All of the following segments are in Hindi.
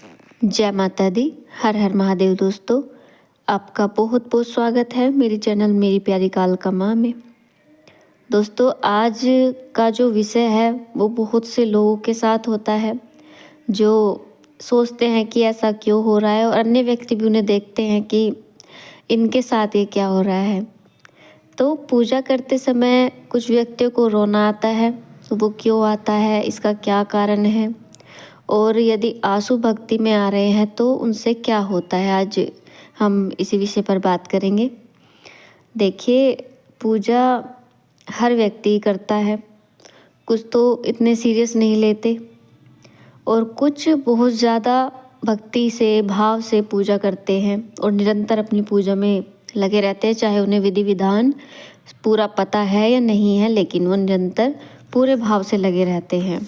जय माता दी। हर हर महादेव। दोस्तों, आपका बहुत बहुत स्वागत है मेरे चैनल मेरी प्यारी कालका माँ में। दोस्तों, आज का जो विषय है वो बहुत से लोगों के साथ होता है जो सोचते हैं कि ऐसा क्यों हो रहा है, और अन्य व्यक्ति भी उन्हें देखते हैं कि इनके साथ ये क्या हो रहा है। तो पूजा करते समय कुछ व्यक्तियों को रोना आता है, वो क्यों आता है, इसका क्या कारण है, और यदि आंसू भक्ति में आ रहे हैं तो उनसे क्या होता है। आज हम इसी विषय पर बात करेंगे। देखिए, पूजा हर व्यक्ति करता है, कुछ तो इतने सीरियस नहीं लेते और कुछ बहुत ज़्यादा भक्ति से भाव से पूजा करते हैं और निरंतर अपनी पूजा में लगे रहते हैं, चाहे उन्हें विधि विधान पूरा पता है या नहीं है, लेकिन वो निरंतर पूरे भाव से लगे रहते हैं।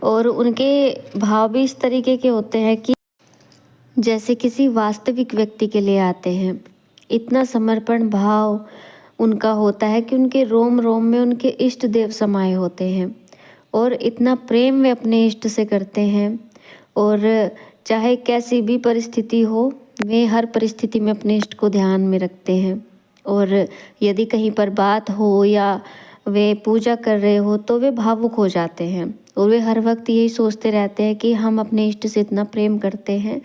और उनके भाव भी इस तरीके के होते हैं कि जैसे किसी वास्तविक व्यक्ति के लिए आते हैं। इतना समर्पण भाव उनका होता है कि उनके रोम रोम में उनके इष्ट देव समाये होते हैं और इतना प्रेम वे अपने इष्ट से करते हैं। और चाहे कैसी भी परिस्थिति हो, वे हर परिस्थिति में अपने इष्ट को ध्यान में रखते हैं। और यदि कहीं पर बात हो या वे पूजा कर रहे हो तो वे भावुक हो जाते हैं और वे हर वक्त यही सोचते रहते हैं कि हम अपने इष्ट से इतना प्रेम करते हैं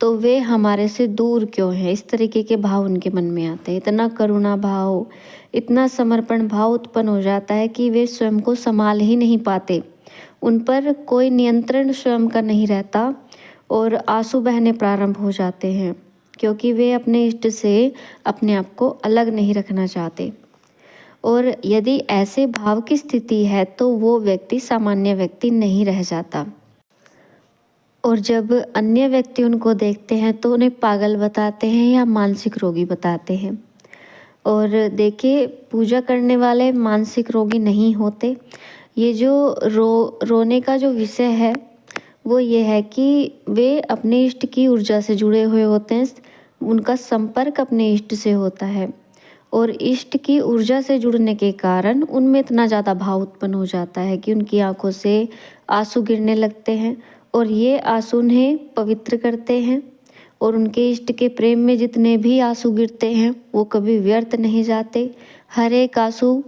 तो वे हमारे से दूर क्यों हैं। इस तरीके के भाव उनके मन में आते हैं। इतना करुणा भाव, इतना समर्पण भाव उत्पन्न हो जाता है कि वे स्वयं को संभाल ही नहीं पाते। उन पर कोई नियंत्रण स्वयं का नहीं रहता और आंसू बहने प्रारंभ हो जाते हैं, क्योंकि वे अपने इष्ट से अपने आप को अलग नहीं रखना चाहते। और यदि ऐसे भाव की स्थिति है तो वो व्यक्ति सामान्य व्यक्ति नहीं रह जाता। और जब अन्य व्यक्ति उनको देखते हैं तो उन्हें पागल बताते हैं या मानसिक रोगी बताते हैं। और देखिए, पूजा करने वाले मानसिक रोगी नहीं होते। ये जो रोने का जो विषय है वो ये है कि वे अपने इष्ट की ऊर्जा से जुड़े हुए होते हैं। उनका संपर्क अपने इष्ट से होता है और इष्ट की ऊर्जा से जुड़ने के कारण उनमें इतना ज़्यादा भाव उत्पन्न हो जाता है कि उनकी आंखों से आंसू गिरने लगते हैं और ये आंसू उन्हें पवित्र करते हैं। और उनके इष्ट के प्रेम में जितने भी आंसू गिरते हैं वो कभी व्यर्थ नहीं जाते। हर एक आंसू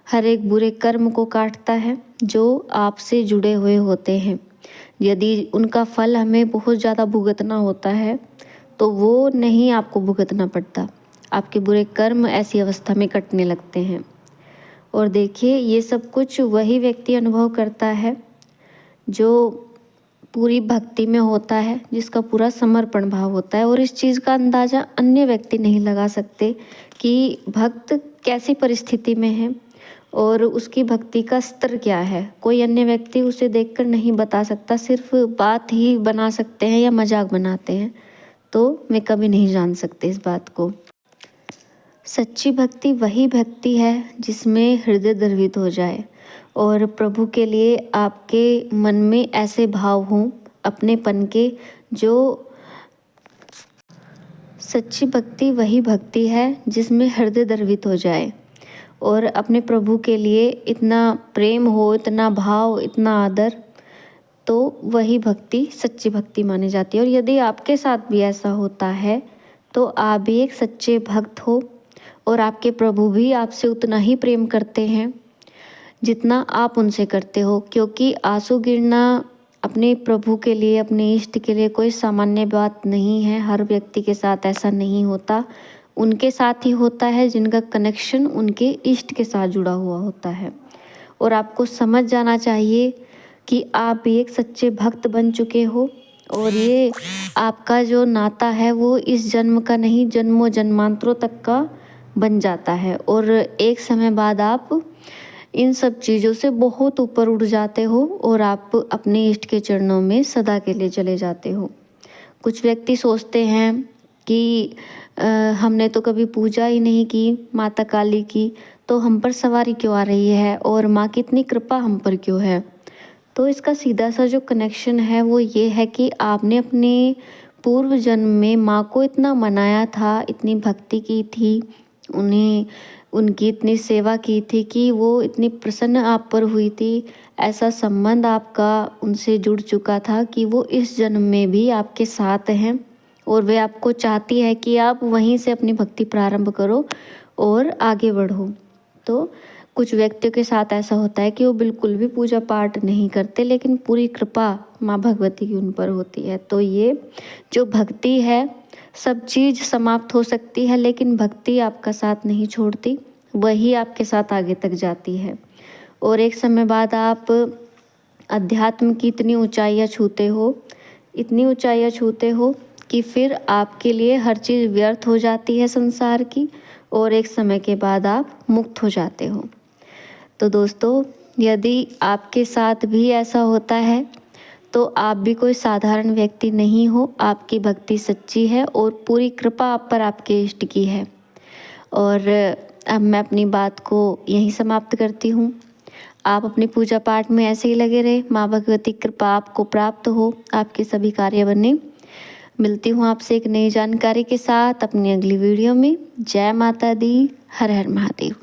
हर एक बुरे कर्म को काटता है जो आपसे जुड़े हुए होते हैं। यदि उनका फल हमें बहुत ज़्यादा भुगतना होता है तो वो नहीं आपको भुगतना पड़ता। आपके बुरे कर्म ऐसी अवस्था में कटने लगते हैं। और देखिए, ये सब कुछ वही व्यक्ति अनुभव करता है जो पूरी भक्ति में होता है, जिसका पूरा समर्पण भाव होता है। और इस चीज़ का अंदाज़ा अन्य व्यक्ति नहीं लगा सकते कि भक्त कैसी परिस्थिति में है और उसकी भक्ति का स्तर क्या है। कोई अन्य व्यक्ति उसे देखकर नहीं बता सकता, सिर्फ बात ही बना सकते हैं या मजाक बनाते हैं। तो वे कभी नहीं जान सकते इस बात को। सच्ची भक्ति वही भक्ति है जिसमें हृदय द्रवित हो जाए और प्रभु के लिए आपके मन में ऐसे भाव हों अपनेपन के। जो सच्ची भक्ति वही भक्ति है जिसमें हृदय द्रवित हो जाए और अपने प्रभु के लिए इतना प्रेम हो, इतना भाव, इतना आदर, तो वही भक्ति सच्ची भक्ति मानी जाती है। और यदि आपके साथ भी ऐसा होता है तो आप भी एक सच्चे भक्त हो और आपके प्रभु भी आपसे उतना ही प्रेम करते हैं जितना आप उनसे करते हो। क्योंकि आंसू गिरना अपने प्रभु के लिए, अपने इष्ट के लिए कोई सामान्य बात नहीं है। हर व्यक्ति के साथ ऐसा नहीं होता। उनके साथ ही होता है जिनका कनेक्शन उनके इष्ट के साथ जुड़ा हुआ होता है। और आपको समझ जाना चाहिए कि आप भी एक सच्चे भक्त बन चुके हो और ये आपका जो नाता है वो इस जन्म का नहीं, जन्मों जन्मांतरों तक का बन जाता है। और एक समय बाद आप इन सब चीज़ों से बहुत ऊपर उठ जाते हो और आप अपने इष्ट के चरणों में सदा के लिए चले जाते हो। कुछ व्यक्ति सोचते हैं कि हमने तो कभी पूजा ही नहीं की माता काली की, तो हम पर सवारी क्यों आ रही है और माँ की इतनी कृपा हम पर क्यों है। तो इसका सीधा सा जो कनेक्शन है वो ये है कि आपने अपने पूर्व जन्म में माँ को इतना मनाया था, इतनी भक्ति की थी, उन्हें उनकी इतनी सेवा की थी कि वो इतनी प्रसन्न आप पर हुई थी, ऐसा संबंध आपका उनसे जुड़ चुका था कि वो इस जन्म में भी आपके साथ हैं और वे आपको चाहती है कि आप वहीं से अपनी भक्ति प्रारंभ करो और आगे बढ़ो। तो कुछ व्यक्तियों के साथ ऐसा होता है कि वो बिल्कुल भी पूजा पाठ नहीं करते, लेकिन पूरी कृपा माँ भगवती की उन पर होती है। तो ये जो भक्ति है, सब चीज़ समाप्त हो सकती है लेकिन भक्ति आपका साथ नहीं छोड़ती, वही आपके साथ आगे तक जाती है। और एक समय बाद आप अध्यात्म की इतनी ऊंचाइयाँ छूते हो, इतनी ऊंचाइयाँ छूते हो कि फिर आपके लिए हर चीज़ व्यर्थ हो जाती है संसार की, और एक समय के बाद आप मुक्त हो जाते हो। तो दोस्तों, यदि आपके साथ भी ऐसा होता है तो आप भी कोई साधारण व्यक्ति नहीं हो, आपकी भक्ति सच्ची है और पूरी कृपा आप पर आपके इष्ट की है। और अब मैं अपनी बात को यहीं समाप्त करती हूँ। आप अपनी पूजा पाठ में ऐसे ही लगे रहे, माँ भगवती कृपा आपको प्राप्त हो, आपके सभी कार्य बने। मिलती हूँ आपसे एक नई जानकारी के साथ अपनी अगली वीडियो में। जय माता दी, हर हर महादेव।